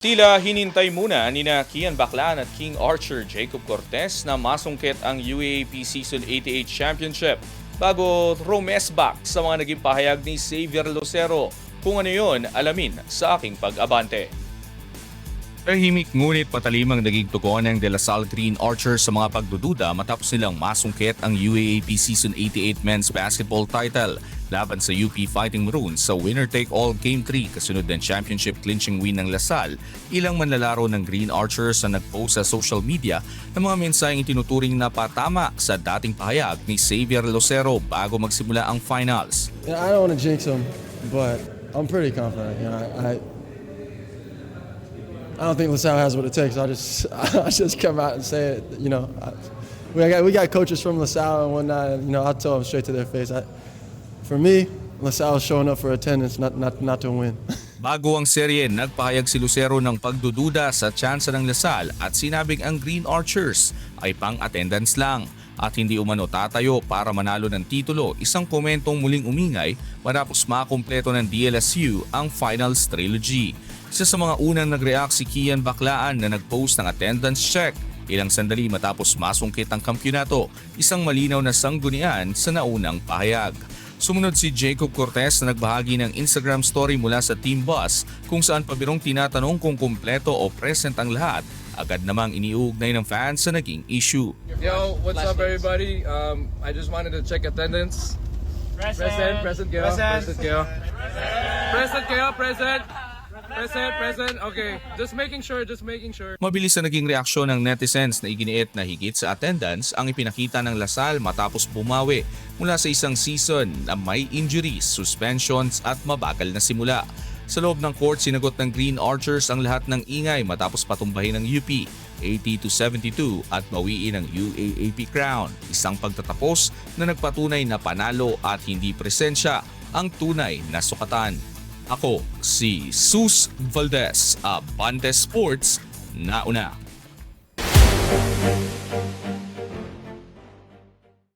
Tila hinintay muna nina Kian Baclan at King Archer Jacob Cortez na masungkit ang UAAP Season 88 Championship bago rumesback sa mga naging pahayag ni Xavier Lucero. Kung ano yun, alamin sa aking pag-abante. Tahimik ngunit patalimang naging tugon ng De La Salle Green Archers sa mga pagdududa matapos nilang masungkit ang UAAP Season 88 Men's Basketball title laban sa UP Fighting Maroons sa winner-take-all Game 3 kasunod ng championship clinching win ng La Salle. Ilang manlalaro ng Green Archers na nagpost sa social media ng mga mensaheng itinuturing na patama sa dating pahayag ni Xavier Lucero bago magsimula ang finals. I don't want to jinx them, but I'm pretty confident. I don't think LaSalle has what it takes. I just come out and say it. We got coaches from LaSalle and whatnot. And, I'll tell them straight to their face. For me, LaSalle is showing up for attendance, not to win. Bago ang serye, nagpahayag si Lucero ng pagdududa sa tsansa ng La Salle at sinabing ang Green Archers ay pang-attendance lang at hindi umano tatayo para manalo ng titulo, isang komentong muling umingay matapos makumpleto ng DLSU ang Finals Trilogy. Isa sa mga unang nag-react si Kian Baclan na nag-post ng attendance check ilang sandali matapos masungkit ang kampyonato, isang malinaw na sanggunian sa naunang pahayag. Sumunod si Jacob Cortez na nagbahagi ng Instagram story mula sa team bus kung saan pabirong tinatanong kung kumpleto o present ang lahat. Agad namang iniuugnay ng fans sa naging issue. Yo, what's up everybody? I just wanted to check attendance. Present kayo. Present. Okay, just making sure. Mabilis na naging reaksyon ng netizens na iginiit na higit sa attendance ang ipinakita ng La Salle matapos bumawi mula sa isang season na may injuries, suspensions at mabagal na simula. Sa loob ng court, sinagot ng Green Archers ang lahat ng ingay matapos patumbahin ng UP 80-72 at bawiin ang UAAP crown. Isang pagtatapos na nagpatunay na panalo at hindi presensya ang tunay na sukatan. Ako si Sus Valdez, Abante Sports, nauna.